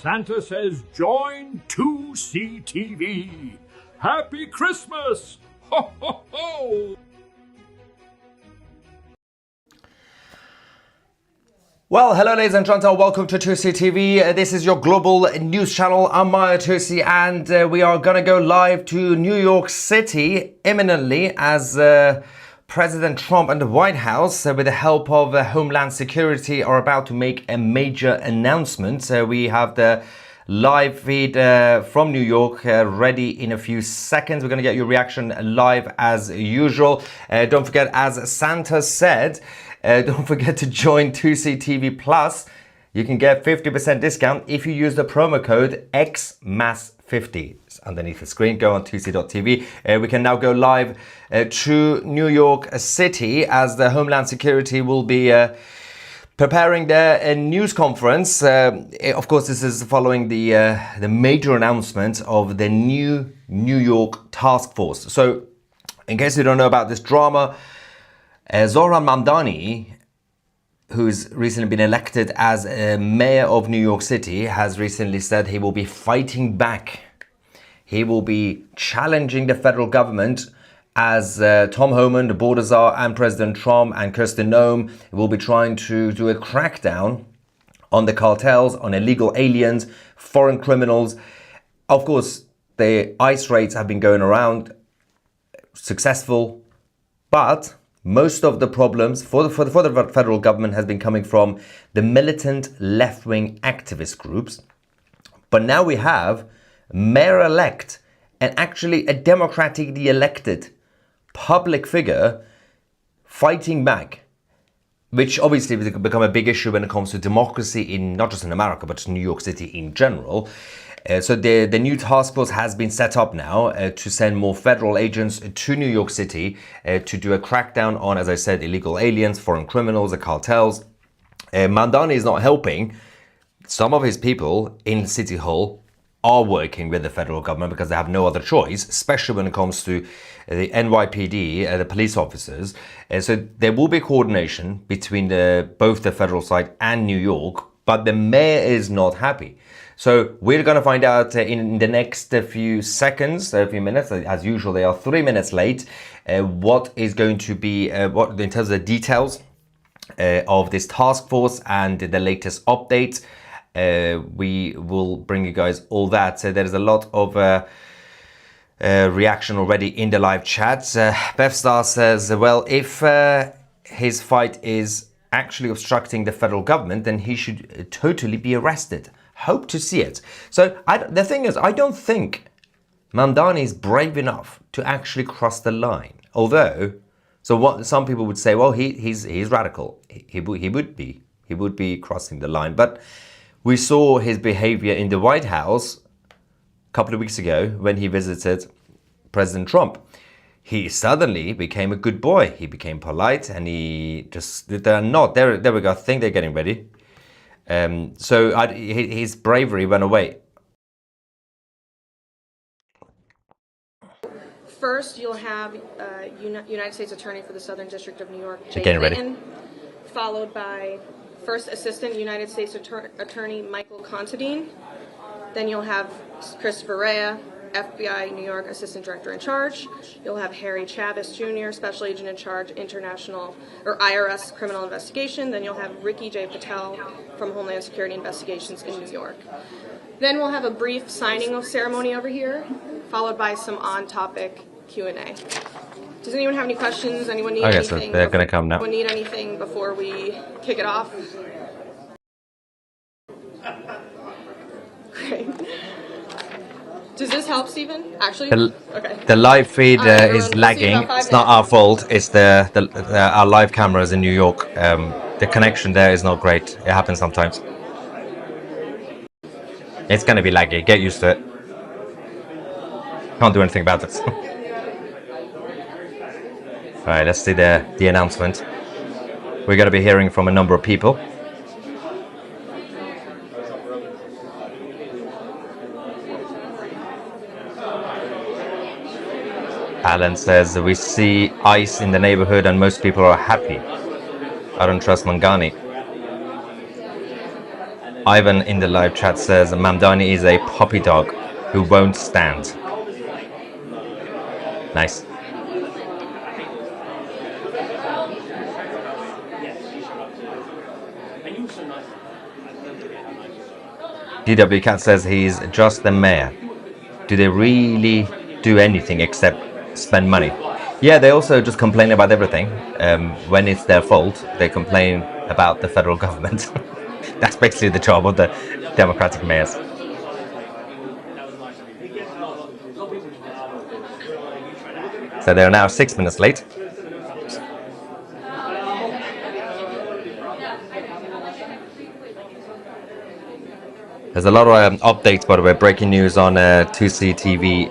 Santa says join 2CTV. Happy Christmas! Ho, ho, ho! Well, hello ladies and gentlemen, welcome to 2CTV. This is your global news channel. I'm Maya Tusi, and we are going to go live to New York City imminently as President Trump and the White House, with the help of Homeland Security, are about to make a major announcement. We have the live feed from New York ready in a few seconds. We're going to get your reaction live as usual. Don't forget, as Santa said, don't forget to join 2CTV Plus. You can get 50% discount if you use the promo code XMAS50. It's underneath the screen. Go on 2c.tv. We can now go live to New York City as the Homeland Security will be preparing their news conference. Of course, this is following the major announcement of the new New York task force. So, in case you don't know about this drama, Zohran Mamdani, who's recently been elected as mayor of New York City, has recently said he will be fighting back. He will be challenging the federal government as Tom Homan, the border czar, and President Trump and Kirsten Noem will be trying to do a crackdown on the cartels, on illegal aliens, foreign criminals. Of course, the ICE raids have been going around, successful, but most of the problems for the federal government has been coming from the militant left-wing activist groups. But now we have mayor-elect and actually a democratically elected public figure fighting back, which obviously has become a big issue when it comes to democracy in not just in America, but New York City in general. So the new task force has been set up now to send more federal agents to New York City to do a crackdown on, as I said, illegal aliens, foreign criminals, the cartels. Mamdani is not helping. Some of his people in City Hall are working with the federal government because they have no other choice, especially when it comes to the NYPD, the police officers. So there will be coordination between both the federal side and New York, but the mayor is not happy. So we're going to find out in the next few seconds, a few minutes. As usual, they are 3 minutes late. What is going to be, what in terms of the details of this task force and the latest updates. We will bring you guys all that. So there is a lot of reaction already in the live chats. Bevstar says, well, if his fight is actually obstructing the federal government, then he should totally be arrested. Hope to see it. So the thing is, I don't think Mamdani is brave enough to actually cross the line. Although, so what some people would say, well, he's radical. He would be crossing the line. But we saw his behavior in the White House a couple of weeks ago when he visited President Trump. He suddenly became a good boy. He became polite, and he just they're not there. There we go. I think they're getting ready. So his bravery went away. First, you'll have United States Attorney for the Southern District of New York, Jay Clinton, followed by First Assistant United States Attorney Michael Considine. Then you'll have Christopher Rea, FBI New York Assistant Director in Charge. You'll have Harry Chavez Jr., Special Agent in Charge, International or IRS Criminal Investigation. Then you'll have Ricky J. Patel from Homeland Security Investigations in New York. Then we'll have a brief signing ceremony over here, followed by some on-topic Q&A. Does anyone have any questions? Anyone need anything? Okay, so they're going to come now. Anyone need anything before we kick it off? Great. Does this help, Stephen? Actually, okay. The live feed is lagging. It's not our fault. It's our live cameras in New York. The connection there is not great. It happens sometimes. It's going to be laggy. Get used to it. Can't do anything about it. All right, let's see the announcement. We're going to be hearing from a number of people. Alan says, we see ice in the neighborhood and most people are happy. I don't trust Mamdani. Ivan in the live chat says, Mamdani is a puppy dog who won't stand. Nice. DW Cat says he's just the mayor. Do they really do anything except spend money? Yeah, they also just complain about everything. When it's their fault, they complain about the federal government. That's basically the job of the Democratic mayors. So they're now 6 minutes late. There's a lot of updates, by the way, breaking news on 2CTV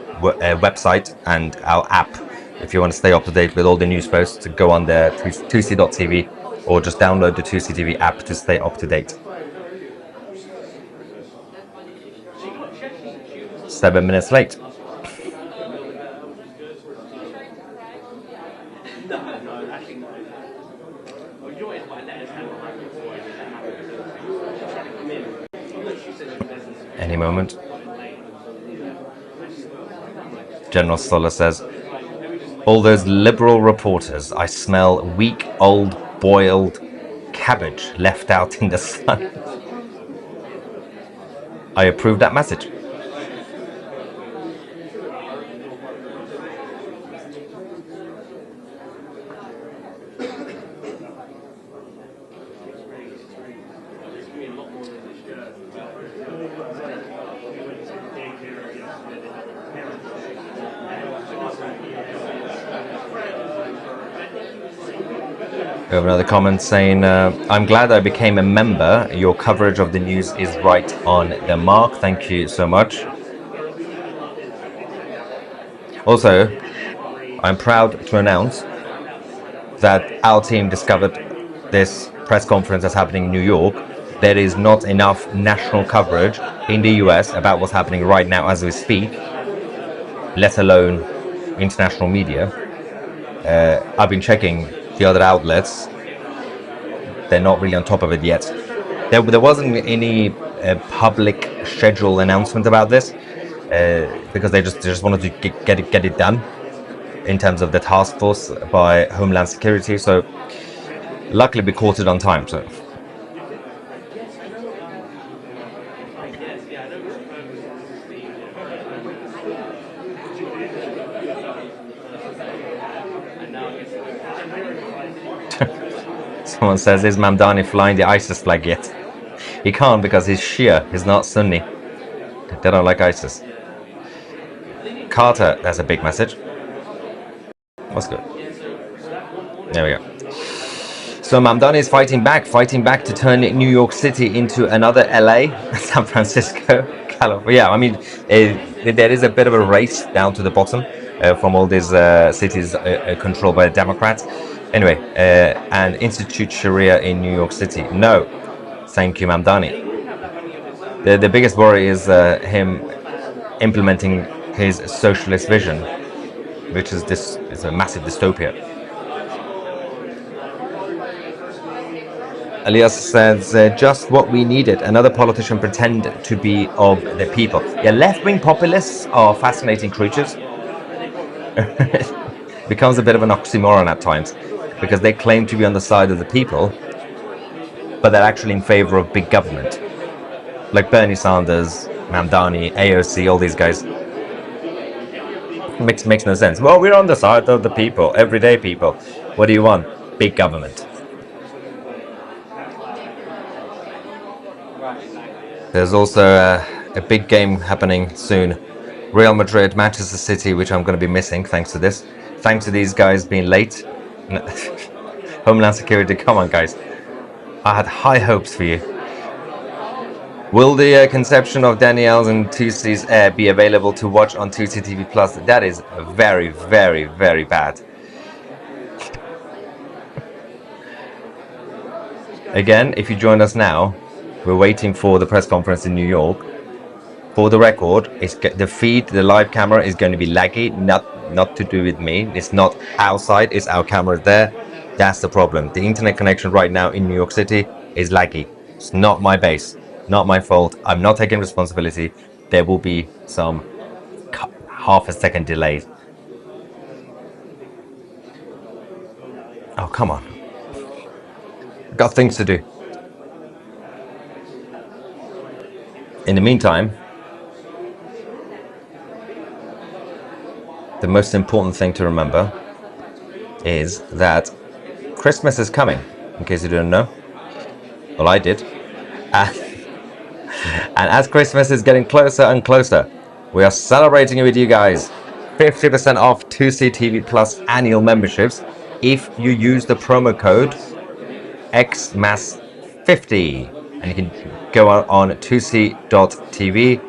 website and our app. If you want to stay up to date with all the news posts, go on there, 2C.tv, or just download the 2CTV app to stay up to date. 7 minutes late. Any moment. General Stoller says, all those liberal reporters, I smell weak, old, boiled cabbage left out in the sun. I approve that message. We have another comment saying, I'm glad I became a member. Your coverage of the news is right on the mark. Thank you so much. Also, I'm proud to announce that our team discovered this press conference that's happening in New York. There is not enough national coverage in the US about what's happening right now as we speak, let alone international media. I've been checking the other outlets. They're not really on top of it yet. There wasn't any public schedule announcement about this because they just wanted to get it done in terms of the task force by Homeland Security. So luckily we caught it on time. So. Someone says, is Mamdani flying the ISIS flag yet? He can't because he's Shia, he's not Sunni. They don't like ISIS. Carter, that's a big message. What's good? There we go. So Mamdani is fighting back to turn New York City into another LA, San Francisco, California. Yeah, I mean, there is a bit of a race down to the bottom from all these cities controlled by the Democrats. Anyway, and institute Sharia in New York City. No, thank you, Mamdani. The biggest worry is him implementing his socialist vision, which is a massive dystopia. Elias says, just what we needed. Another politician pretend to be of the people. Yeah, left-wing populists are fascinating creatures. Becomes a bit of an oxymoron at times, because they claim to be on the side of the people, but they're actually in favor of big government. Like Bernie Sanders, Mamdani, AOC, all these guys. Makes no sense. Well, we're on the side of the people, everyday people. What do you want? Big government. There's also a big game happening soon. Real Madrid, Manchester City, which I'm going to be missing thanks to this. Thanks to these guys being late. Homeland Security, come on guys. I had high hopes for you. Will the conception of Danielle's and 2C's Air be available to watch on 2C TV Plus? That is very, very, very bad. Again, if you join us now, we're waiting for the press conference in New York. For the record, the feed, the live camera is going to be laggy. not to do with me. It's not outside, it's our cameras there. That's the problem. The internet connection right now in New York City is laggy. It's not my base, not my fault. I'm not taking responsibility. There will be some half a second delays. Oh, come on. Got things to do. In the meantime, the most important thing to remember is that Christmas is coming, in case you didn't know. Well, I did. And as Christmas is getting closer and closer, we are celebrating it with you guys. 50% off 2CTV Plus annual memberships if you use the promo code XMAS50. And you can go on 2c.tv,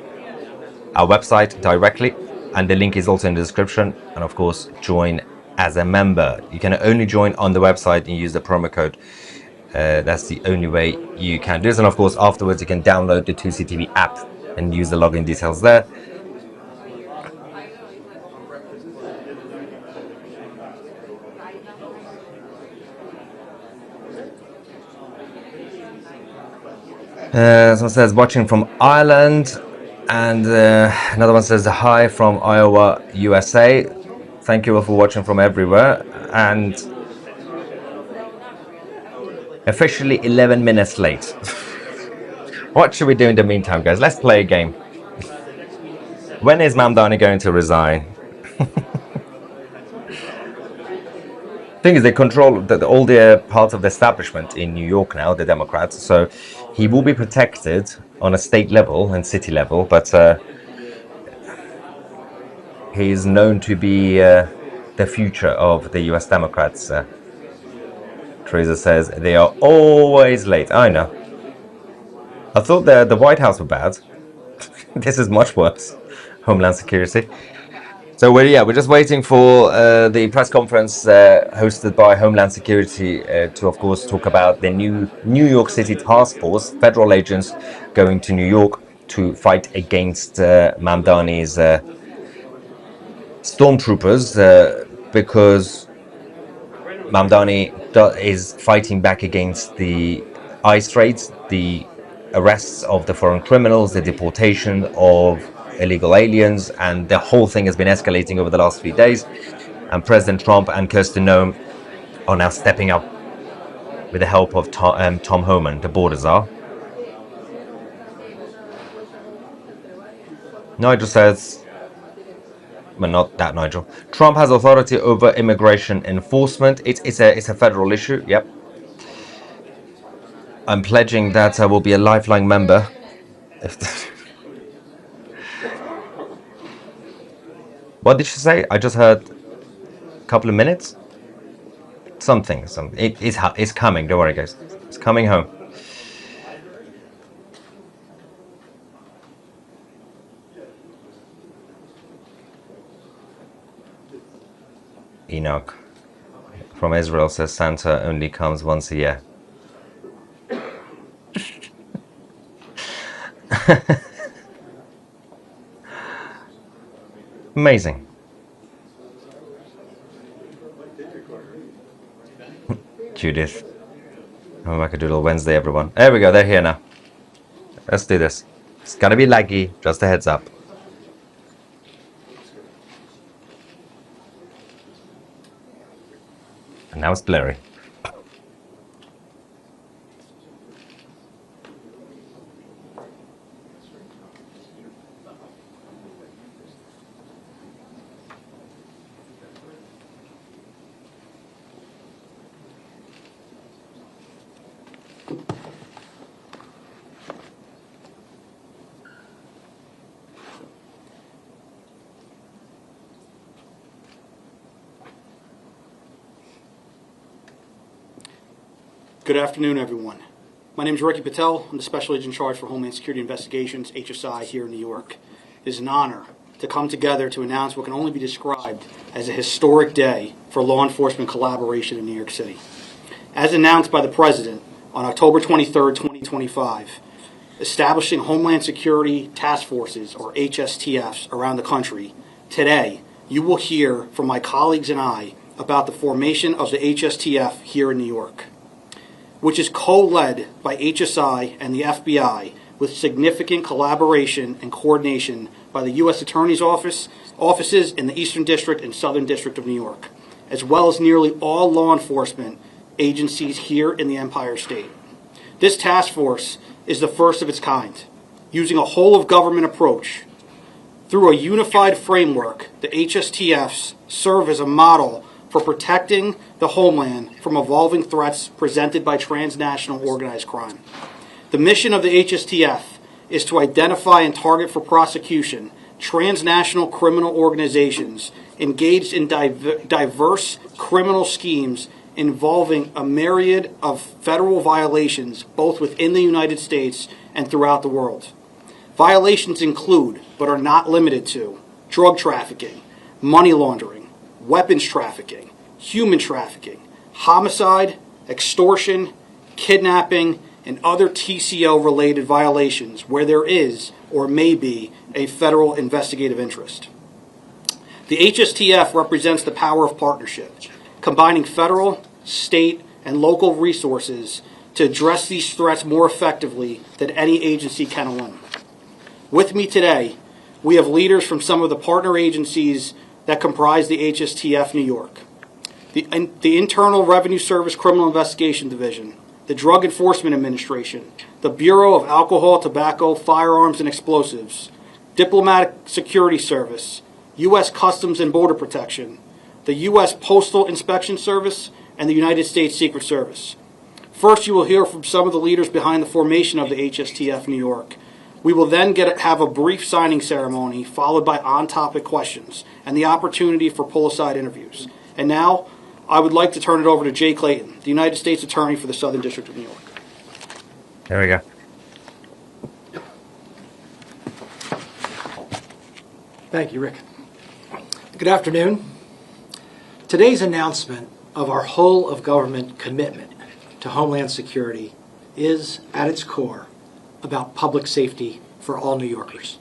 our website, directly. And the link is also in the description. And of course, join as a member. You can only join on the website and use the promo code. That's the only way you can do this. And of course, afterwards, you can download the 2CTV app and use the login details there. Someone says watching from Ireland, and another one says hi from Iowa, USA. Thank you all for watching from everywhere. And officially 11 minutes late. What should we do in the meantime, guys? Let's play a game. When is Mamdani going to resign? Thing is, they control all the parts of the establishment in New York now, the Democrats. So he will be protected on a state level and city level, but he is known to be the future of the US Democrats. Teresa says they are always late. I know. I thought the White House were bad. This is much worse. Homeland Security. So we're just waiting for the press conference hosted by Homeland Security to, of course, talk about the new New York City task force, federal agents going to New York to fight against Mamdani's stormtroopers because Mamdani is fighting back against the ICE raids, the arrests of the foreign criminals, the deportation of illegal aliens, and the whole thing has been escalating over the last few days. And President Trump and Kirsten Noem are now stepping up with the help of Tom Homan, the border czar. Nigel says, well, not that Nigel. Trump has authority over immigration enforcement. It's a federal issue. Yep. I'm pledging that I will be a lifelong member. What did she say? I just heard a couple of minutes. Something. It's coming. Don't worry, guys. It's coming home. Enoch from Israel says Santa only comes once a year. Amazing. Judith. I'm back to Doodle Wednesday, everyone. There we go, they're here now. Let's do this. It's gonna be laggy, just a heads up. And now it's blurry. Good afternoon, everyone. My name is Ricky Patel. I'm the Special Agent in charge for Homeland Security Investigations, HSI, here in New York. It is an honor to come together to announce what can only be described as a historic day for law enforcement collaboration in New York City. As announced by the President on October 23, 2025, establishing Homeland Security Task Forces, or HSTFs, around the country today you will hear from my colleagues and I about the formation of the HSTF here in New York, which is co-led by HSI and the FBI with significant collaboration and coordination by the U.S. Attorney's offices in the Eastern District and Southern District of New York, as well as nearly all law enforcement agencies here in the Empire State. This task force is the first of its kind, using a whole-of-government approach. Through a unified framework, the HSTFs serve as a model for protecting the homeland from evolving threats presented by transnational organized crime. The mission of the HSTF is to identify and target for prosecution transnational criminal organizations engaged in diverse criminal schemes involving a myriad of federal violations both within the United States and throughout the world. Violations include, but are not limited to, drug trafficking, money laundering, weapons trafficking, human trafficking, homicide, extortion, kidnapping, and other TCO-related violations where there is or may be a federal investigative interest. The HSTF represents the power of partnership, combining federal, state, and local resources to address these threats more effectively than any agency can alone. With me today, we have leaders from some of the partner agencies that comprise the HSTF New York. The Internal Revenue Service Criminal Investigation Division, the Drug Enforcement Administration, the Bureau of Alcohol, Tobacco, Firearms, and Explosives, Diplomatic Security Service, U.S. Customs and Border Protection, the U.S. Postal Inspection Service, and the United States Secret Service. First, you will hear from some of the leaders behind the formation of the HSTF New York. We will then have a brief signing ceremony followed by on-topic questions and the opportunity for pull-aside interviews. And now, I would like to turn it over to Jay Clayton, the United States Attorney for the Southern District of New York. There we go. Thank you, Rick. Good afternoon. Today's announcement of our whole-of-government commitment to Homeland Security is, at its core, about public safety for all New Yorkers.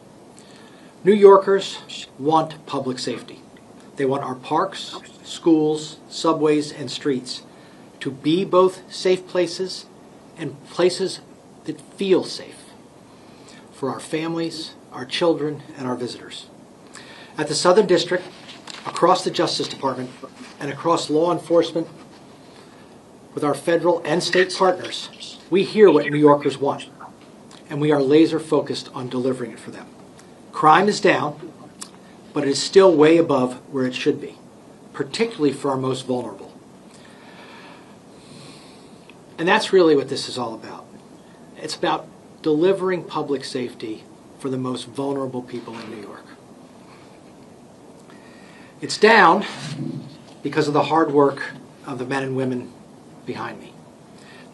New Yorkers want public safety. They want our parks, schools, subways, and streets to be both safe places and places that feel safe for our families, our children, and our visitors. At the Southern District, across the Justice Department, and across law enforcement, with our federal and state partners, we hear what New Yorkers want, and we are laser focused on delivering it for them. Crime is down, but it is still way above where it should be, particularly for our most vulnerable. And that's really what this is all about. It's about delivering public safety for the most vulnerable people in New York. It's down because of the hard work of the men and women behind me.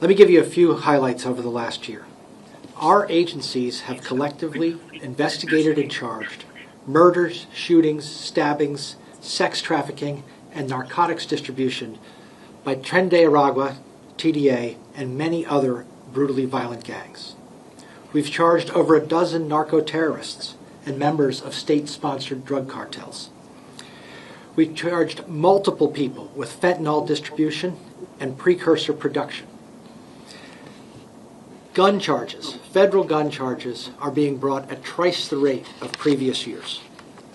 Let me give you a few highlights over the last year. Our agencies have collectively investigated and charged murders, shootings, stabbings, sex trafficking, and narcotics distribution by Tren de Aragua, TDA, and many other brutally violent gangs. We've charged over a dozen narco-terrorists and members of state-sponsored drug cartels. We charged multiple people with fentanyl distribution and precursor production. Gun charges, federal gun charges, are being brought at twice the rate of previous years.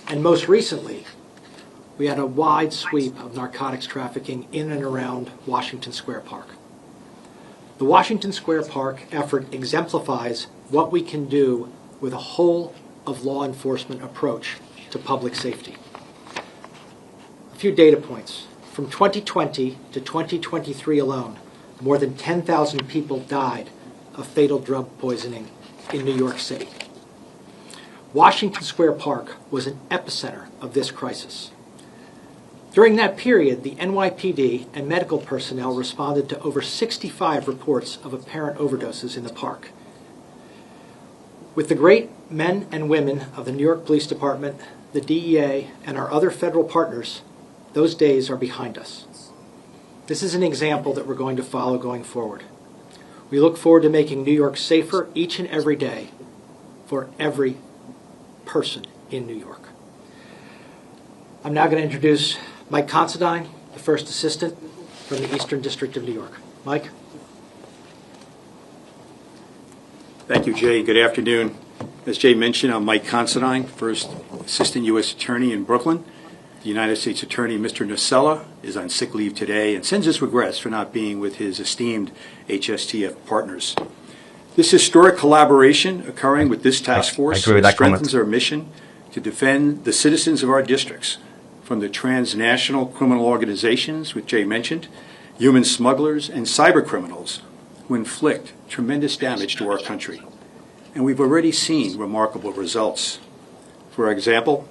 And most recently, we had a wide sweep of narcotics trafficking in and around Washington Square Park. The Washington Square Park effort exemplifies what we can do with a whole of law enforcement approach to public safety. A few data points. From 2020 to 2023 alone, more than 10,000 people died of fatal drug poisoning in New York City. Washington Square Park was an epicenter of this crisis. During that period, the NYPD and medical personnel responded to over 65 reports of apparent overdoses in the park. With the great men and women of the New York Police Department, the DEA, and our other federal partners, those days are behind us. This is an example that we're going to follow going forward. We look forward to making New York safer each and every day for every person in New York. I'm now going to introduce Mike Considine, the first assistant from the Eastern District of New York. Mike? Thank you, Jay. Good afternoon. As Jay mentioned, I'm Mike Considine, first Assistant U.S. Attorney in Brooklyn. The United States Attorney, Mr. Nacella, is on sick leave today and sends his regrets for not being with his esteemed HSTF partners. This historic collaboration occurring with this task force strengthens our mission to defend the citizens of our districts from the transnational criminal organizations, which Jay mentioned, human smugglers, and cyber criminals who inflict tremendous damage to our country. And we've already seen remarkable results. For example,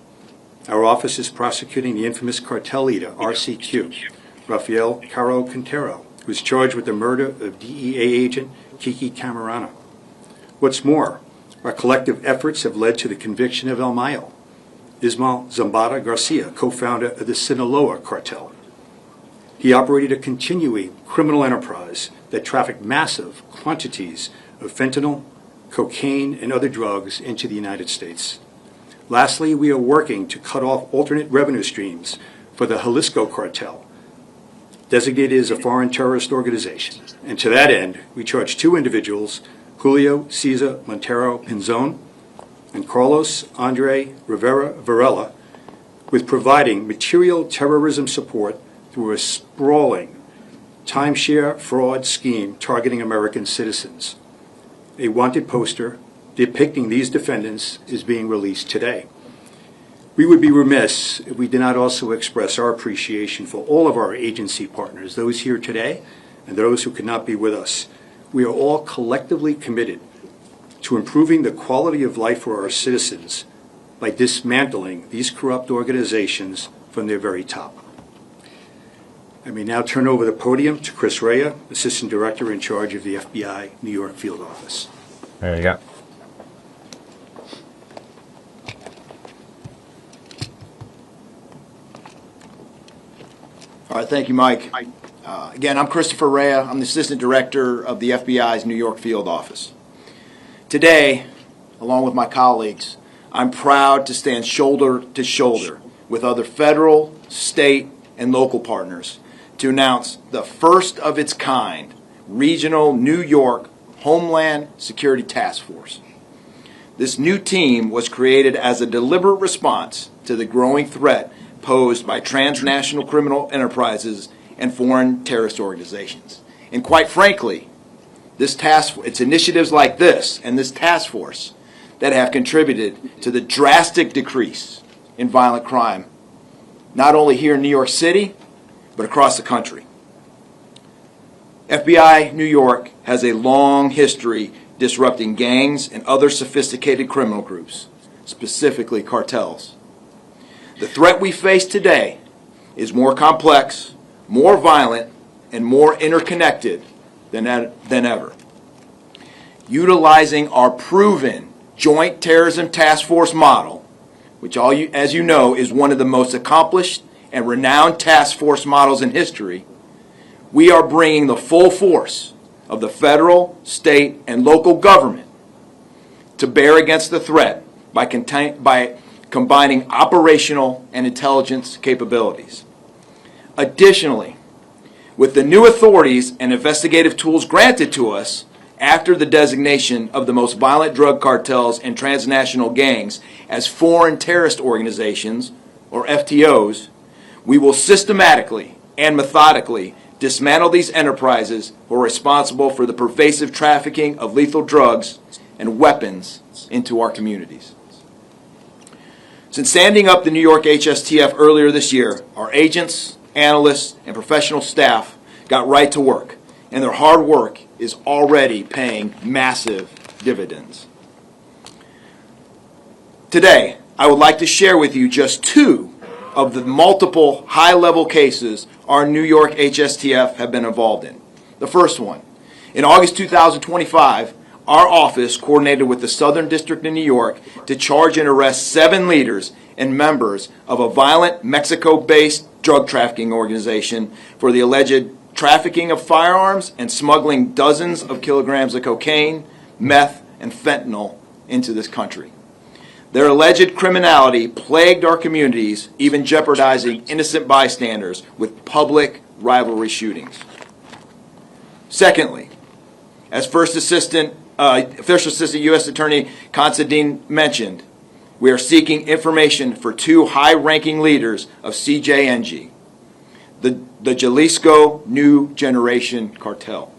our office is prosecuting the infamous cartel leader, RCQ, Rafael Caro Quintero, who is charged with the murder of DEA agent Kiki Camarano. What's more, our collective efforts have led to the conviction of El Mayo, Ismael Zambada Garcia, co-founder of the Sinaloa cartel. He operated a continuing criminal enterprise that trafficked massive quantities of fentanyl, cocaine, and other drugs into the United States. Lastly, we are working to cut off alternate revenue streams for the Jalisco cartel, designated as a foreign terrorist organization. And to that end, we charge two individuals, Julio Cesar Montero Pinzon and Carlos Andre Rivera Varela, with providing material terrorism support through a sprawling timeshare fraud scheme targeting American citizens. A wanted poster depicting these defendants is being released today. We would be remiss if we did not also express our appreciation for all of our agency partners, those here today and those who could not be with us. We are all collectively committed to improving the quality of life for our citizens by dismantling these corrupt organizations from their very top. I may now turn over the podium to Chris Rea, Assistant Director in charge of the FBI New York Field Office. There you go. All right, thank you, Mike. Again, I'm Christopher Rea. I'm the Assistant Director of the FBI's New York Field Office. Today, along with my colleagues, I'm proud to stand shoulder to shoulder with other federal, state, and local partners to announce the first of its kind regional New York Homeland Security Task Force. This new team was created as a deliberate response to the growing threat posed by transnational criminal enterprises and foreign terrorist organizations. And quite frankly, it's initiatives like this and this task force that have contributed to the drastic decrease in violent crime, not only here in New York City, but across the country. FBI New York has a long history disrupting gangs and other sophisticated criminal groups, specifically cartels. The threat we face today is more complex, more violent, and more interconnected than ever. Utilizing our proven Joint Terrorism Task Force model, which as you know is one of the most accomplished and renowned task force models in history, we are bringing the full force of the federal, state, and local government to bear against the threat by combining operational and intelligence capabilities. Additionally, with the new authorities and investigative tools granted to us after the designation of the most violent drug cartels and transnational gangs as foreign terrorist organizations, or FTOs, we will systematically and methodically dismantle these enterprises who are responsible for the pervasive trafficking of lethal drugs and weapons into our communities. Since standing up the New York HSTF earlier this year, our agents, analysts, and professional staff got right to work, and their hard work is already paying massive dividends. Today, I would like to share with you just two of the multiple high-level cases our New York HSTF have been involved in. The first one, in August 2025, our office coordinated with the Southern District of New York to charge and arrest 7 leaders and members of a violent Mexico-based drug trafficking organization for the alleged trafficking of firearms and smuggling dozens of kilograms of cocaine, meth, and fentanyl into this country. Their alleged criminality plagued our communities, even jeopardizing innocent bystanders with public rivalry shootings. Secondly, as First Assistant U.S. Attorney Considine mentioned, we are seeking information for two high-ranking leaders of CJNG, the Jalisco New Generation Cartel.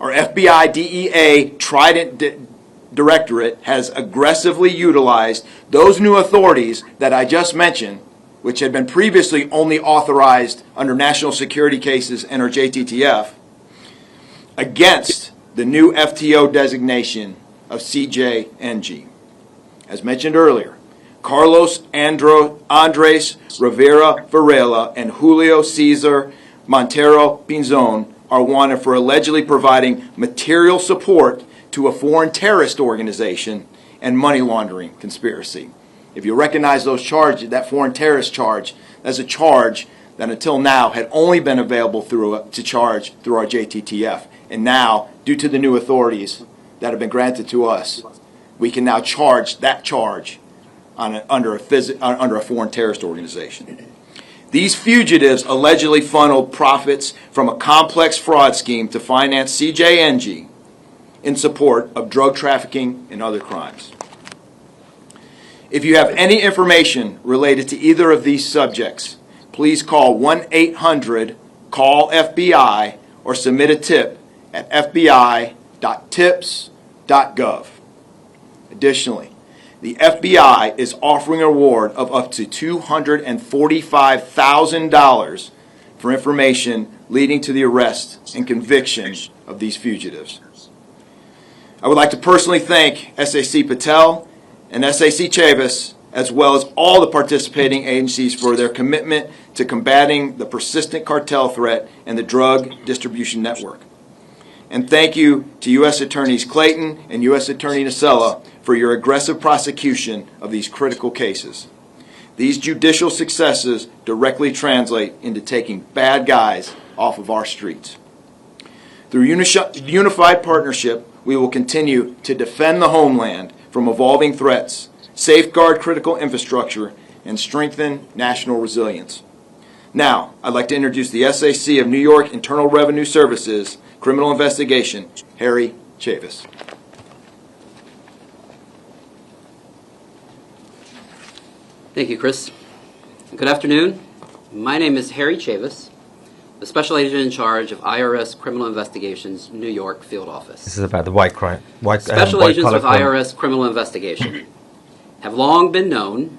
Our FBI DEA Trident Directorate has aggressively utilized those new authorities that I just mentioned, which had been previously only authorized under national security cases and or JTTF, against the new FTO designation of CJNG. As mentioned earlier, Carlos Andres Rivera Varela and Julio Cesar Montero Pinzon are wanted for allegedly providing material support to a foreign terrorist organization and money laundering conspiracy. If you recognize those charges, that foreign terrorist charge, that's a charge that until now had only been available to charge through our JTTF. And now, due to the new authorities that have been granted to us, we can now charge that charge under a foreign terrorist organization. These fugitives allegedly funneled profits from a complex fraud scheme to finance CJNG in support of drug trafficking and other crimes. If you have any information related to either of these subjects, please call 1-800-CALL-FBI or submit a tip at fbi.tips.gov. Additionally, the FBI is offering a reward of up to $245,000 for information leading to the arrest and conviction of these fugitives. I would like to personally thank SAC Patel and SAC Chavis, as well as all the participating agencies, for their commitment to combating the persistent cartel threat and the drug distribution network. And thank you to U.S. Attorneys Clayton and U.S. Attorney Nacella for your aggressive prosecution of these critical cases. These judicial successes directly translate into taking bad guys off of our streets. Through unified partnership, we will continue to defend the homeland from evolving threats, safeguard critical infrastructure, and strengthen national resilience. Now, I'd like to introduce the SAC of New York Internal Revenue Services Criminal Investigation, Harry Chavis. Thank you, Chris. Good afternoon. My name is Harry Chavis, the Special Agent in charge of IRS Criminal Investigations, New York Field Office. This is about the white crime. Special agents of IRS Criminal Investigation have long been known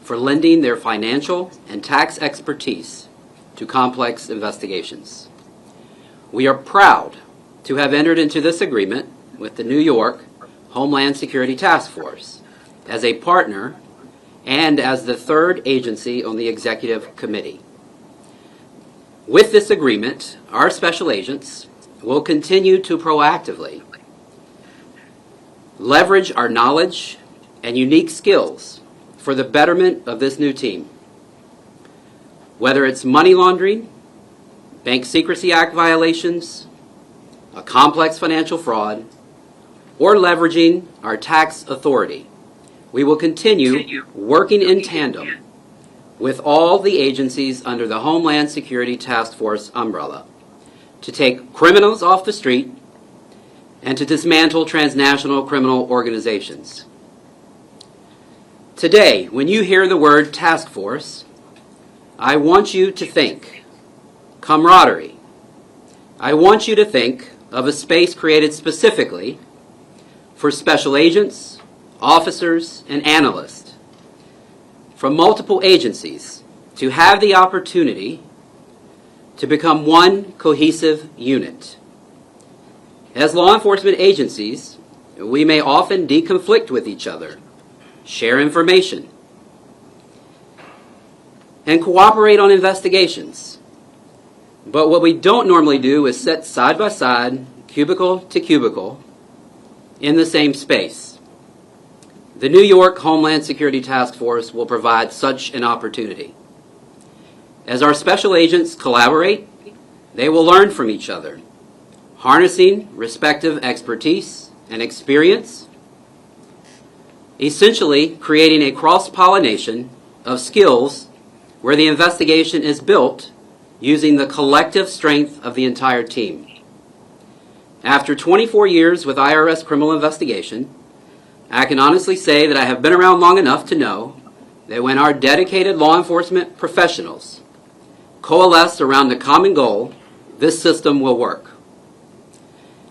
for lending their financial and tax expertise to complex investigations. We are proud to have entered into this agreement with the New York Homeland Security Task Force as a partner and as the third agency on the Executive Committee. With this agreement, our special agents will continue to proactively leverage our knowledge and unique skills for the betterment of this new team. Whether it's money laundering, Bank Secrecy Act violations, a complex financial fraud, or leveraging our tax authority, we will continue working in tandem with all the agencies under the Homeland Security Task Force umbrella to take criminals off the street and to dismantle transnational criminal organizations. Today, when you hear the word task force, I want you to think camaraderie. I want you to think of a space created specifically for special agents, officers, and analysts from multiple agencies to have the opportunity to become one cohesive unit. As law enforcement agencies, we may often deconflict with each other, share information, and cooperate on investigations. But what we don't normally do is sit side by side, cubicle to cubicle, in the same space. The New York Homeland Security Task Force will provide such an opportunity. As our special agents collaborate, they will learn from each other, harnessing respective expertise and experience essentially creating a cross-pollination of skills where the investigation is built using the collective strength of the entire team. After 24 years with IRS criminal investigation, I can honestly say that I have been around long enough to know that when our dedicated law enforcement professionals coalesce around a common goal, this system will work.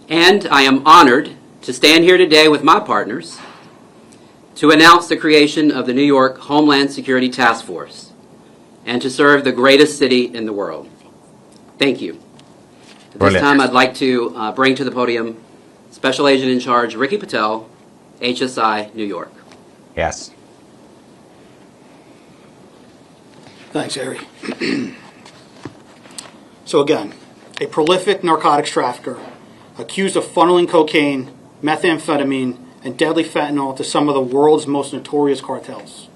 And I am honored to stand here today with my partners to announce the creation of the New York Homeland Security Task Force and to serve the greatest city in the world. Thank you. At this time, I'd like to bring to the podium Special Agent in Charge Ricky Patel, HSI, New York. Yes. Thanks, Harry. So again, a prolific narcotics trafficker accused of funneling cocaine, methamphetamine, and deadly fentanyl to some of the world's most notorious cartels.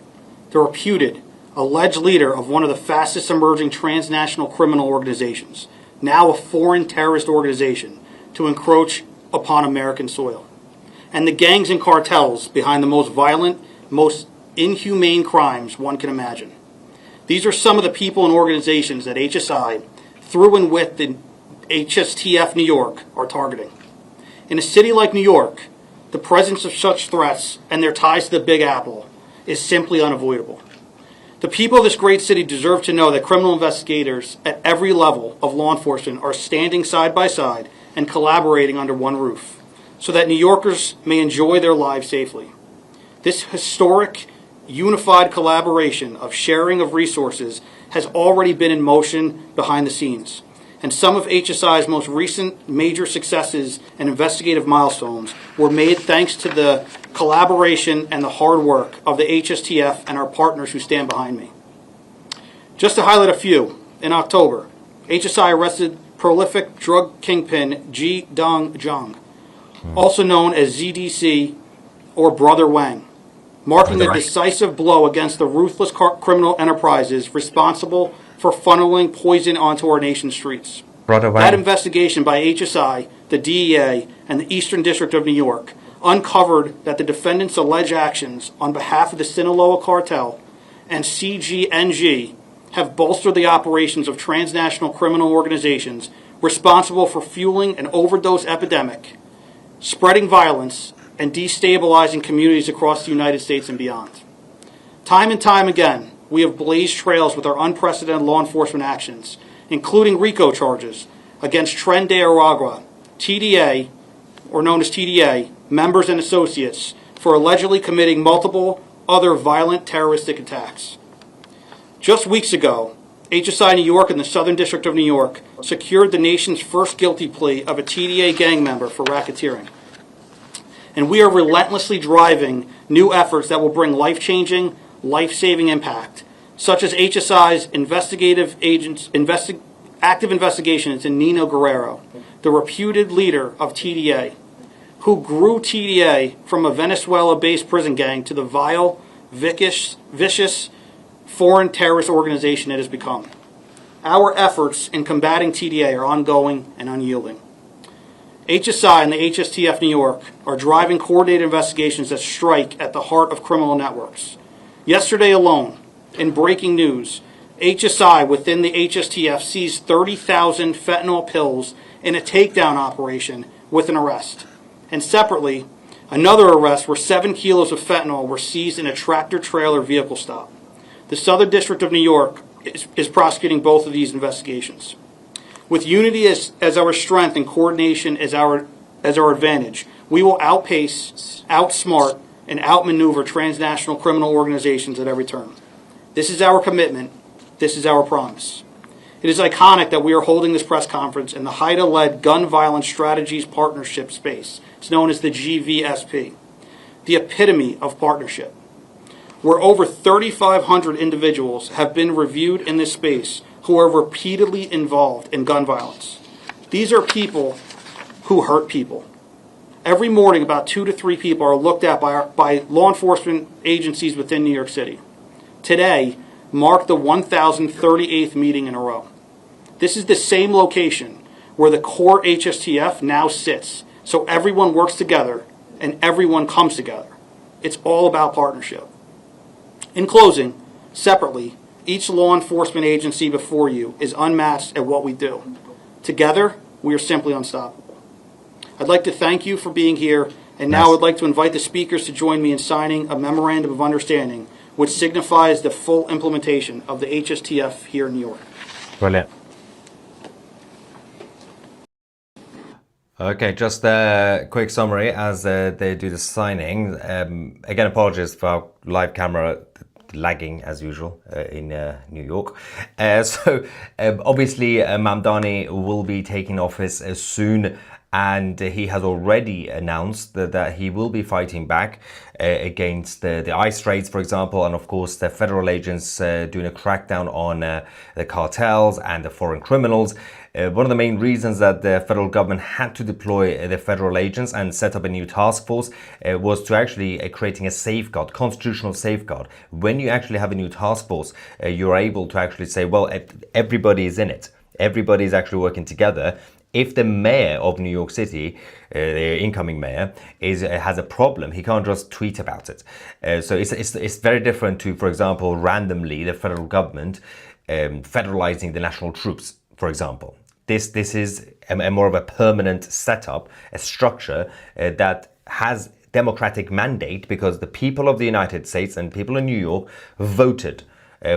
The reputed, alleged leader of one of the fastest emerging transnational criminal organizations, now a foreign terrorist organization, to encroach upon American soil. And the gangs and cartels behind the most violent, most inhumane crimes one can imagine. These are some of the people and organizations that HSI, through and with the HSTF New York, are targeting. In a city like New York, the presence of such threats and their ties to the Big Apple is simply unavoidable. The people of this great city deserve to know that criminal investigators at every level of law enforcement are standing side by side and collaborating under one roof, so that New Yorkers may enjoy their lives safely. This historic, unified collaboration of sharing of resources has already been in motion behind the scenes, and some of HSI's most recent major successes and investigative milestones were made thanks to the collaboration and the hard work of the HSTF and our partners who stand behind me. Just to highlight a few, in October, HSI arrested prolific drug kingpin Ji Dong Jung, also known as ZDC or Brother Wang, marking a decisive blow against the ruthless criminal enterprises responsible for funneling poison onto our nation's streets. That investigation by HSI, the DEA, and the Eastern District of New York uncovered that the defendants' alleged actions on behalf of the Sinaloa cartel and CGNG have bolstered the operations of transnational criminal organizations responsible for fueling an overdose epidemic, spreading violence, and destabilizing communities across the United States and beyond. Time and time again, we have blazed trails with our unprecedented law enforcement actions, including RICO charges against Tren de Aragua, TDA, or known as TDA, members and associates, for allegedly committing multiple other violent terroristic attacks. Just weeks ago, HSI New York and the Southern District of New York secured the nation's first guilty plea of a TDA gang member for racketeering. And we are relentlessly driving new efforts that will bring life-changing, life-saving impact, such as HSI's active investigation into Nino Guerrero, the reputed leader of TDA, who grew TDA from a Venezuela-based prison gang to the vile, vicious foreign terrorist organization it has become. Our efforts in combating TDA are ongoing and unyielding. HSI and the HSTF New York are driving coordinated investigations that strike at the heart of criminal networks. Yesterday alone, in breaking news, HSI within the HSTF seized 30,000 fentanyl pills in a takedown operation with an arrest. And separately, another arrest where 7 kilos of fentanyl were seized in a tractor-trailer vehicle stop. The Southern District of New York is prosecuting both of these investigations. With unity as our strength and coordination as our advantage, we will outpace, outsmart, and outmaneuver transnational criminal organizations at every turn. This is our commitment. This is our promise. It is iconic that we are holding this press conference in the HIDTA-led Gun Violence Strategies Partnership space. It's known as the GVSP, the epitome of partnership, where over 3,500 individuals have been reviewed in this space who are repeatedly involved in gun violence. These are people who hurt people. Every morning, about 2 to 3 people are looked at by law enforcement agencies within New York City. Today marked the 1,038th meeting in a row. This is the same location where the core HSTF now sits, so everyone works together and everyone comes together. It's all about partnership. In closing, separately, each law enforcement agency before you is unmatched at what we do. Together, we are simply unstoppable. I'd like to thank you for being here, and now I'd like to invite the speakers to join me in signing a memorandum of understanding which signifies the full implementation of the HSTF here in New York. Brilliant. Okay, just a quick summary as they do the signing. Again, apologies for our live camera lagging as usual in New York. Obviously, Mamdani will be taking office soon, and he has already announced that he will be fighting back against the ICE raids, for example, and of course the federal agents doing a crackdown on the cartels and the foreign criminals. One of the main reasons that the federal government had to deploy the federal agents and set up a new task force was to actually creating a safeguard, constitutional safeguard. When you actually have a new task force, you're able to actually say, well, everybody is in it. Everybody is actually working together. If the mayor of New York City, the incoming mayor, has a problem, he can't just tweet about it. So it's very different to, for example, randomly the federal government federalizing the national troops, for example. This is a more of a permanent setup, a structure that has democratic mandate because the people of the United States and people in New York voted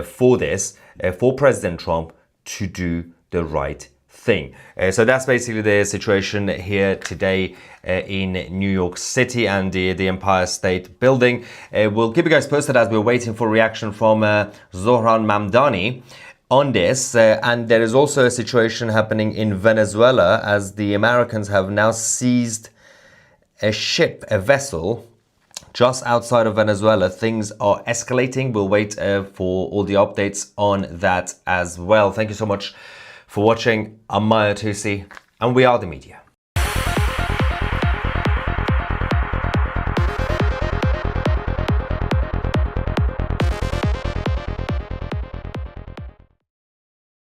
for this, for President Trump to do the right thing. So that's basically the situation here today in New York City and the Empire State Building. We'll keep you guys posted as we're waiting for reaction from Zohran Mamdani on this. And there is also a situation happening in Venezuela as the Americans have now seized a ship, a vessel, just outside of Venezuela. Things are escalating. We'll wait for all the updates on that as well. Thank you so much for watching. I'm Maya Tusi, and we are the media.